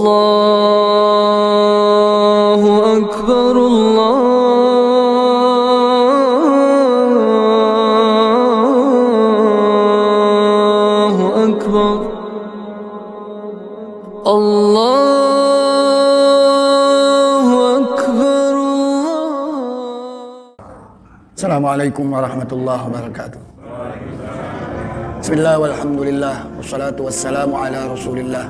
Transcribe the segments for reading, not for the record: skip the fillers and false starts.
الله أكبر الله أكبر الله أكبر Assalamualaikum warahmatullahi wabarakatuh. Bismillah walhamdulillah wassalatu wassalamu ala rasulillah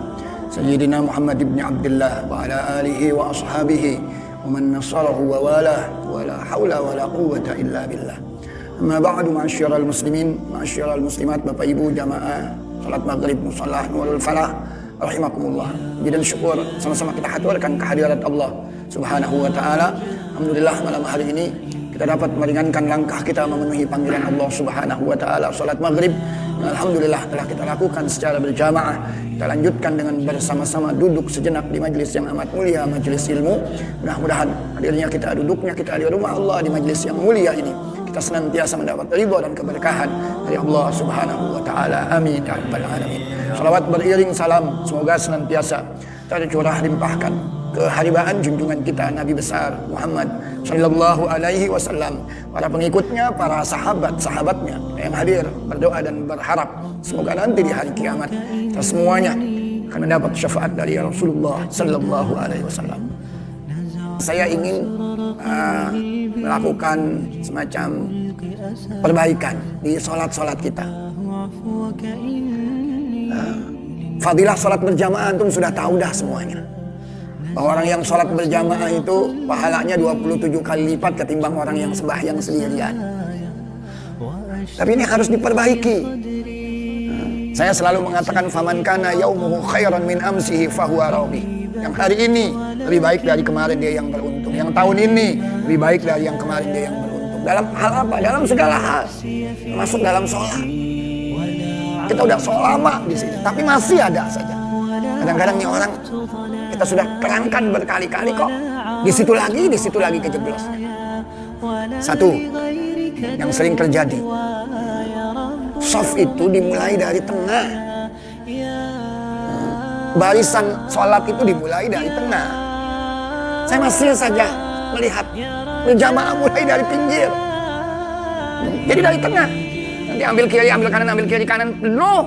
Sayyidina Muhammad ibn Abdullah wa ala alihi wa ashabihi wa man nasarahu wa walah wa la hawla wa la quwwata illa billah. Amma ba'du, ma'asyiral muslimin, ma'asyiral muslimat, Bapak Ibu jamaah salat maghrib musalla Nurul Falah rahimakumullah. Puji dan syukur sama-sama kita haturkan kehadirat Allah Subhanahu wa taala. Alhamdulillah malam hari ini kita dapat meringankan langkah kita memenuhi panggilan Allah Subhanahu wa taala salat maghrib. Alhamdulillah telah kita lakukan secara berjamaah. Kita lanjutkan dengan bersama-sama duduk sejenak di majlis yang amat mulia, majlis ilmu. Mudah-mudahan hadirnya kita, duduknya kita di rumah Allah di majlis yang mulia ini, kita senantiasa mendapat ridha dan keberkahan dari Allah Subhanahu wa taala. Amin ya rabbal alamin. Salawat beriring salam semoga senantiasa tercurah limpahkan keharibaan junjungan kita Nabi besar Muhammad sallallahu alaihi wasallam, para pengikutnya, para sahabat-sahabatnya yang hadir berdoa dan berharap semoga nanti di hari kiamat kita semuanya akan mendapat syafaat dari Rasulullah sallallahu alaihi wasallam. Saya ingin melakukan semacam perbaikan di salat-salat kita. Fadilah salat berjamaah antum sudah tahu dah semuanya. Bahwa orang yang sholat berjamaah itu pahalanya 27 kali lipat ketimbang orang yang sembahyang sendirian. Tapi ini harus diperbaiki. Saya selalu mengatakan faman kana yaumuhu khairan min amsihi fahuwa rabi. Yang hari ini lebih baik dari kemarin dia yang beruntung. Yang tahun ini lebih baik dari yang kemarin dia yang beruntung. Dalam hal apa? Dalam segala hal. Masuk dalam sholat. Kita udah sholat lama di sini, tapi masih ada saja. Kadang-kadang nih orang kita sudah terangkan berkali-kali kok di situ lagi kejeblos. Satu yang sering terjadi, shaf itu dimulai dari tengah, barisan sholat itu dimulai dari tengah. Saya masih saja melihat berjamaah mulai dari pinggir, jadi dari tengah, nanti ambil kiri ambil kanan penuh,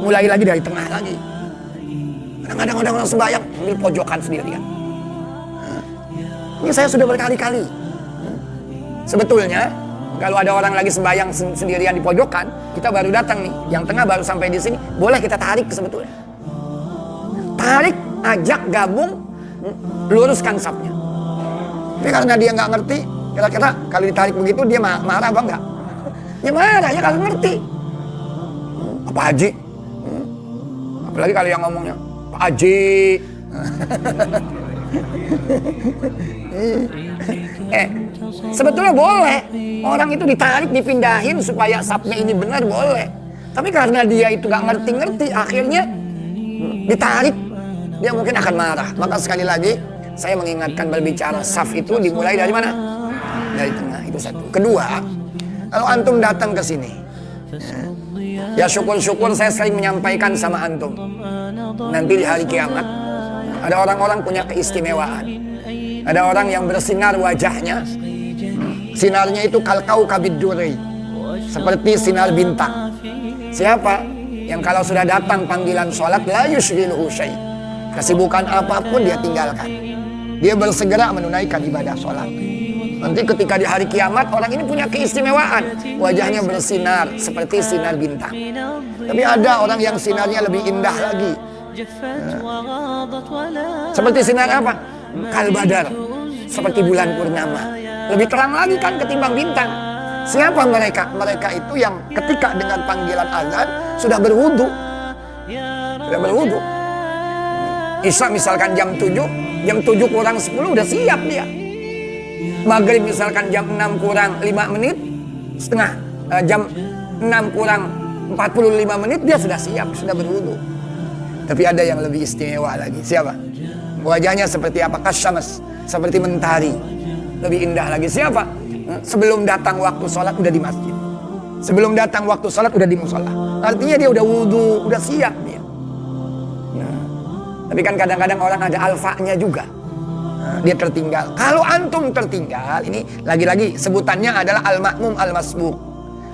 mulai lagi dari tengah lagi. Kadang-kadang orang sembahyang ambil pojokan sendirian. Ini saya sudah berkali-kali. Sebetulnya kalau ada orang lagi sembahyang sendirian di pojokan, kita baru datang nih, yang tengah baru sampai di sini, boleh kita tarik sebetulnya. Tarik, ajak, gabung, luruskan safnya. Tapi karena dia nggak ngerti, kira-kira kalau ditarik begitu dia marah apa enggak? Ya marah ya kalau ngerti. Apa Haji? Apalagi kalau yang ngomongnya Pak Haji. Sebetulnya boleh orang itu ditarik, dipindahin supaya sapnya ini benar, boleh. Tapi karena dia itu gak ngerti-ngerti, akhirnya ditarik, dia mungkin akan marah. Maka sekali lagi saya mengingatkan berbicara saf itu dimulai dari mana? Dari tengah, itu satu. Kedua, kalau antum datang ke sini, ya syukur-syukur saya sering menyampaikan sama antum, nanti di hari kiamat ada orang-orang punya keistimewaan. Ada orang yang bersinar wajahnya, sinarnya itu kalkau kabiduri, seperti sinar bintang. Siapa? Yang kalau sudah datang panggilan sholat la yushghiluhu syai', kesibukan apapun dia tinggalkan, dia bersegera menunaikan ibadah sholat. Nanti ketika di hari kiamat orang ini punya keistimewaan, wajahnya bersinar seperti sinar bintang. Tapi ada orang yang sinarnya lebih indah lagi, seperti sinar apa? Kalbadar, seperti bulan purnama, lebih terang lagi kan ketimbang bintang. Siapa mereka? Mereka itu yang ketika dengar panggilan azan sudah berwudu. Isya misalkan jam 7 kurang 10 udah siap dia. Maghrib misalkan jam 6 kurang 5 menit setengah, jam 6 kurang 45 menit dia sudah siap, sudah berwudu. Tapi ada yang lebih istimewa lagi. Siapa? Wajahnya seperti apa? Kasyams, seperti mentari. Lebih indah lagi. Siapa? Sebelum datang waktu sholat udah di masjid. Sebelum datang waktu sholat udah di musola. Artinya dia udah wudu, udah siap dia. Nah, Tapi kan kadang-kadang orang ada alfanya juga. Dia tertinggal. Kalau antum tertinggal, ini lagi-lagi sebutannya adalah al-makmum al-masbuk.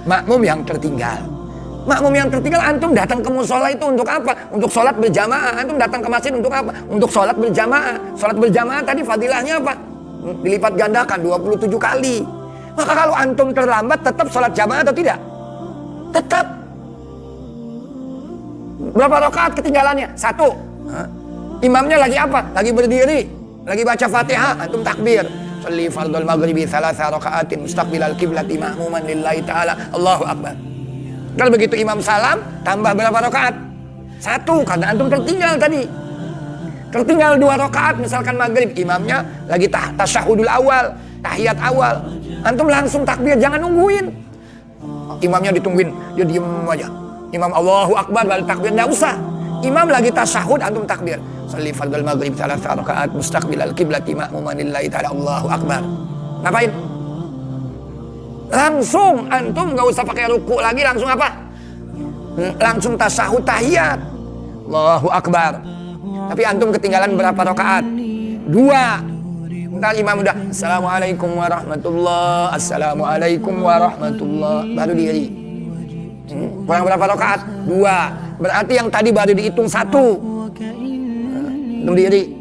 Makmum yang tertinggal. Makmum yang tertinggal, antum datang ke musola itu untuk apa? Untuk sholat berjamaah. Antum datang ke masjid untuk apa? Untuk sholat berjamaah. Sholat berjamaah tadi fadilahnya apa? Dilipat gandakan 27 kali. Maka kalau antum terlambat, tetap sholat jamaah atau tidak? Tetap. Berapa rakaat ketinggalannya? 1. Imamnya lagi apa? Lagi berdiri. Lagi baca Fatihah, antum takbir. Sholli fardhul maghribi 3 raka'atin mustaqbilal qiblati ma'muman lillahi ta'ala. Allahu akbar. Kalau begitu imam salam, tambah berapa rakaat? 1, karena antum tertinggal tadi. Tertinggal 2 rakaat, misalkan maghrib, imamnya lagi tasyahudul awal, tahiyat awal. Antum langsung takbir, jangan nungguin. Imamnya ditungguin, dia diem aja. Imam Allahu akbar baru takbir, enggak usah. Imam lagi tasyahud, antum takbir. Sholli fardhul maghrib 3 raka'at mustaqbilal qiblati ma'muman lillahi ta'ala. Allahu akbar. Ngapain? Langsung antum nggak usah pakai ruku lagi, langsung apa? Langsung tasyahud tahiyat. Allahu akbar. Tapi antum ketinggalan berapa rakaat? 2. Ntar imam udah assalamualaikum warahmatullah, assalamualaikum warahmatullah, baru diri. Kurang berapa rakaat? 2. Berarti yang tadi baru dihitung 1. Antum diri.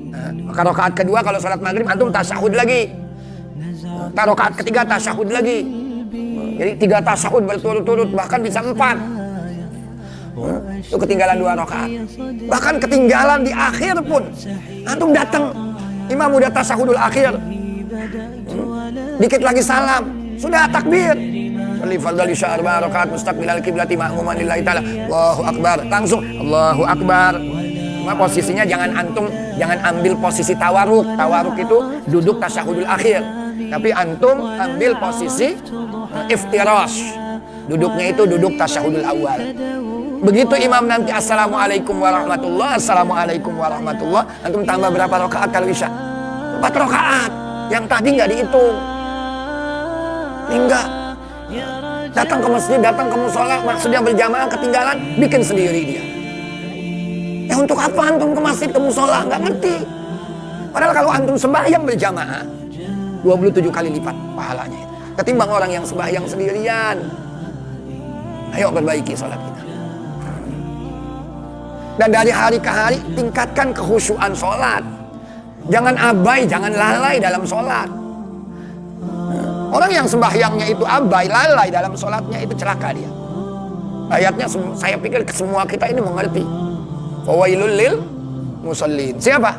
Maka rakaat kedua kalau sholat maghrib antum tasyahud lagi. Rakaat ketiga tasyahud lagi. Jadi 3 tasyahud berturut-turut, bahkan bisa 4. Itu ketinggalan 2 rakaat. Bahkan ketinggalan di akhir pun antum datang, imam udah tasyahudul akhir, dikit lagi salam, sudah takbir. Sholli fardhal isya 4 rakaat mustaqbilal qiblati ma'muman lillahi ta'ala. Allahu akbar. Langsung Allahu akbar. Cuma posisinya jangan ambil posisi tawaruk. Tawaruk itu duduk tasyahudul akhir. Tapi antum ambil posisi iftirash. Duduknya itu duduk tasyahudul awal. Begitu imam nanti assalamualaikum warahmatullah, assalamualaikum warahmatullah, antum tambah berapa rakaat kalau isya? 4 rakaat. Yang tadi nggak dihitung. Enggak. Datang ke masjid, datang ke musola, maksudnya berjamaah, ketinggalan, bikin sendiri dia. Ya untuk apa antum ke masjid, ke musola? Nggak ngerti. Padahal kalau antum sembahyang berjamaah, 27 kali lipat pahalanya itu. Ketimbang orang yang sembahyang sendirian. Ayo perbaiki sholat kita. Dan dari hari ke hari tingkatkan kekhusyuan sholat. Jangan abai, jangan lalai dalam sholat. Orang yang sembahyangnya itu abai, lalai dalam sholatnya, itu celaka dia. Ayatnya saya pikir semua kita ini mengerti. Fawailul lil musallin. Siapa?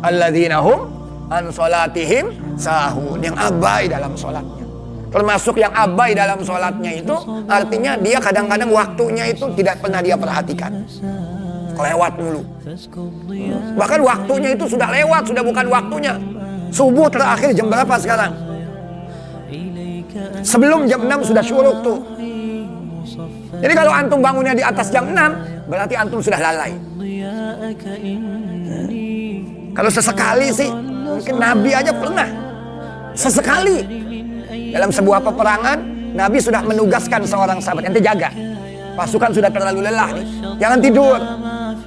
Alladzina hum an sholatihim sahun. Yang abai dalam sholatnya. Termasuk yang abai dalam sholatnya itu artinya dia kadang-kadang waktunya itu tidak pernah dia perhatikan. Lewat dulu. Bahkan waktunya itu sudah lewat, sudah bukan waktunya. Subuh terakhir jam berapa sekarang? Sebelum jam 6 sudah syuruk tuh. Jadi kalau antum bangunnya di atas jam 6, berarti antum sudah lalai. Kalau sesekali sih, mungkin Nabi aja pernah. Sesekali. Dalam sebuah peperangan, Nabi sudah menugaskan seorang sahabat, ente jaga. Pasukan sudah terlalu lelah nih. Jangan tidur.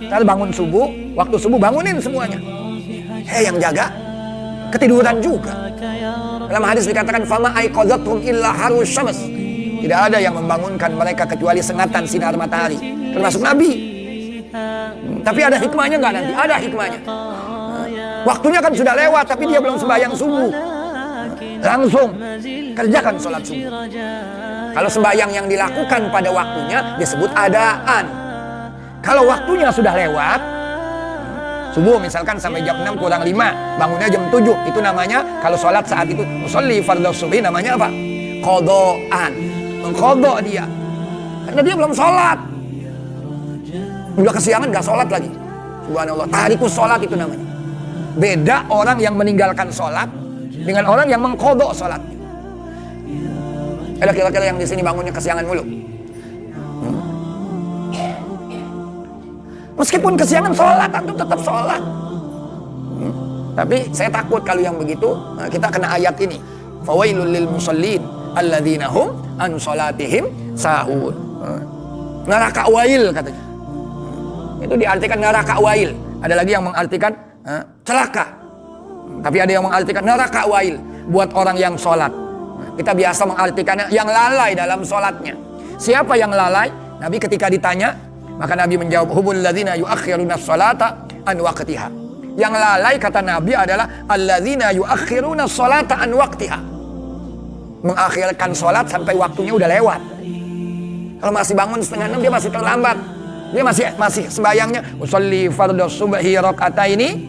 Ntar bangun subuh, waktu subuh bangunin semuanya. Yang jaga ketiduran juga. Dalam hadis dikatakan fama aiqadzathum illa harus syams. Tidak ada yang membangunkan mereka kecuali sengatan sinar matahari, termasuk Nabi. Tapi ada hikmahnya nggak nanti? Ada hikmahnya. Waktunya kan sudah lewat, tapi dia belum sembahyang subuh. Langsung kerjakan sholat subuh. Kalau sembahyang yang dilakukan pada waktunya disebut adaan. Kalau waktunya sudah lewat, subuh misalkan sampai jam 6 kurang 5, bangunnya jam 7, itu namanya kalau sholat saat itu sholli fardhu subhi, namanya apa? Qadaan. Mengqadha dia. Karena dia belum sholat. Udah kesiangan gak sholat lagi. Subhanallah, tarikus sholat itu namanya. Beda orang yang meninggalkan sholat dengan orang yang mengqadha sholat. Ada kira-kira yang di sini bangunnya kesiangan mulu. Meskipun kesiangan sholat, antum tetap sholat. Tapi saya takut kalau yang begitu, kita kena ayat ini. Fawailul lil musallin alladzina hum an sholatihim sahun. Neraka wail katanya. Itu diartikan neraka wail. Ada lagi yang mengartikan celaka. Tapi ada yang mengartikan neraka wail buat orang yang sholat. Kita biasa mengartikannya yang lalai dalam sholatnya. Siapa yang lalai? Nabi ketika ditanya, maka Nabi menjawab, humul ladzina yuakhiruna sholata an waqtiha. Yang lalai kata Nabi adalah alladzina yuakhiruna sholata an waqtiha. Mengakhirkan sholat sampai waktunya udah lewat. Kalau masih bangun setengah 6 dia masih terlambat. Dia masih sembayangnya usolli fardhu subhi rakaataini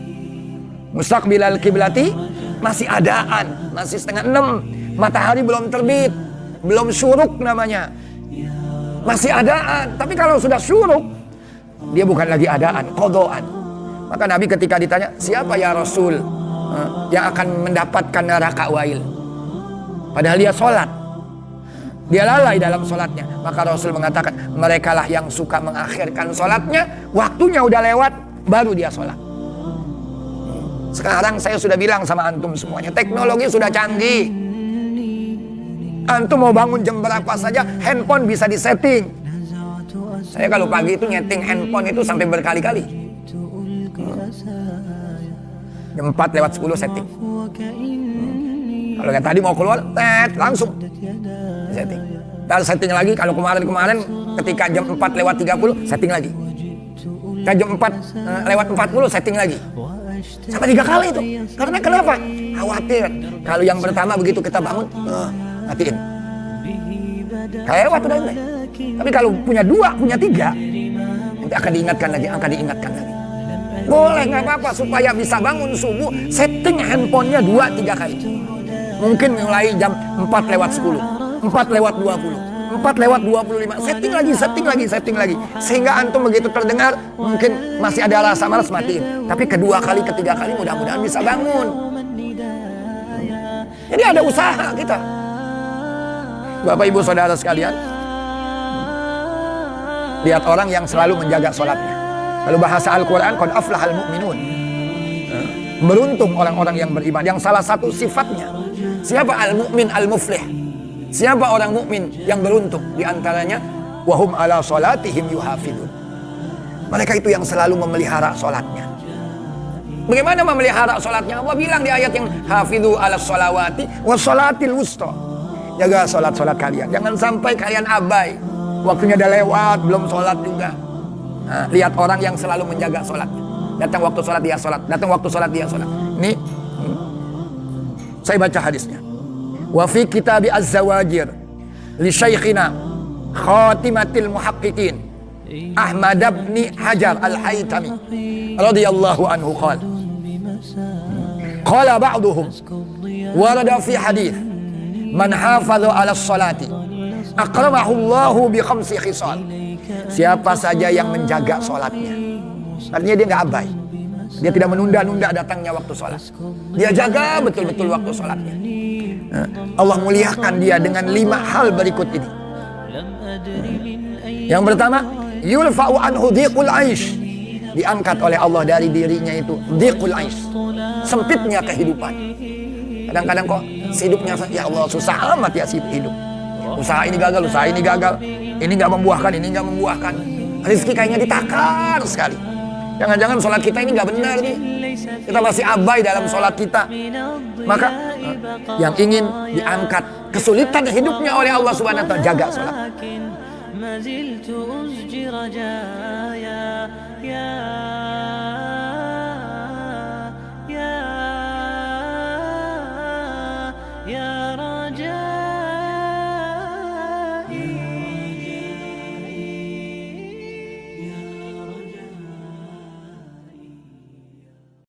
mustaqbilal kiblati, masih adaan, masih setengah 6, matahari belum terbit, belum syuruk namanya, masih adaan. Tapi kalau sudah syuruk, dia bukan lagi adaan, qadaan. Maka Nabi ketika ditanya, siapa ya Rasul yang akan mendapatkan neraka wail? Padahal dia sholat, dia lalai dalam sholatnya. Maka Rasul mengatakan, merekalah yang suka mengakhirkan sholatnya, waktunya udah lewat, baru dia sholat. Sekarang saya sudah bilang sama antum semuanya, teknologi sudah canggih. Antum mau bangun jam berapa saja, handphone bisa disetting. Saya kalau pagi itu nyeting handphone itu sampai berkali-kali. Jam 4 lewat 10 setting. Kalau kayak tadi mau keluar, langsung setting. Dan setting lagi, kalau kemarin ketika jam 4 lewat 30, setting lagi. Jam 4 lewat 40, setting lagi. Sampai 3 kali itu. Karena kenapa? Khawatir. Kalau yang pertama begitu kita bangun, matiin. Lewat udah ini. Tapi kalau punya 2, punya 3, nanti akan diingatkan lagi. Boleh, nggak apa-apa, supaya bisa bangun subuh, setting handphonenya 2-3 kali. Mungkin mulai jam 4 lewat 10, 4 lewat 20, 4 lewat 25, setting lagi. Sehingga antum begitu terdengar, mungkin masih ada rasa malas, matiin. Tapi kedua kali, ketiga kali mudah-mudahan bisa bangun. Jadi ada usaha kita. Bapak Ibu Saudara sekalian, lihat orang yang selalu menjaga sholatnya. Kalau bahasa Al-Quran, qad aflahal mu'minun. Beruntung orang-orang yang beriman. Yang salah satu sifatnya, siapa al-mu'min al-muflih? Siapa orang mukmin yang beruntung? Di antaranya, wahum ala sholatihim yuhafidun. Mereka itu yang selalu memelihara sholatnya. Bagaimana memelihara sholatnya? Allah bilang di ayat yang hafidhu ala sholawati wa sholatil wusta. Jaga sholat-sholat kalian. Jangan sampai kalian abai. Waktunya udah lewat, belum sholat juga. Nah, lihat orang yang selalu menjaga sholatnya. Datang waktu sholat dia sholat. Datang waktu sholat dia sholat. Ini saya baca hadisnya. Wa fi kitabi az-zawajir li syaikhina khatimatil muhaqqiqin Ahmad bin Hajar al-Haytami radhiyallahu anhu qala ba'duhum warada fi hadith man hafadha 'ala as-salati akramahu Allahu bi khamsi khisal. Siapa saja yang menjaga sholatnya, artinya dia nggak abai, dia tidak menunda-nunda datangnya waktu sholat, dia jaga betul-betul waktu sholatnya. Allah muliakan dia dengan 5 hal berikut ini. Yang pertama, yulfa'u anhu dhiqul aish, diangkat oleh Allah dari dirinya itu dhiqul aish, sempitnya kehidupan. Kadang-kadang kok hidupnya, ya Allah susah amat ya hidup. Usaha ini gagal, ini nggak membuahkan, rezeki kayaknya ditakar sekali. Jangan-jangan sholat kita ini nggak benar nih, kita masih abai dalam sholat kita. Maka yang ingin diangkat kesulitan hidupnya oleh Allah Subhanahu wa ta'ala, jaga sholat.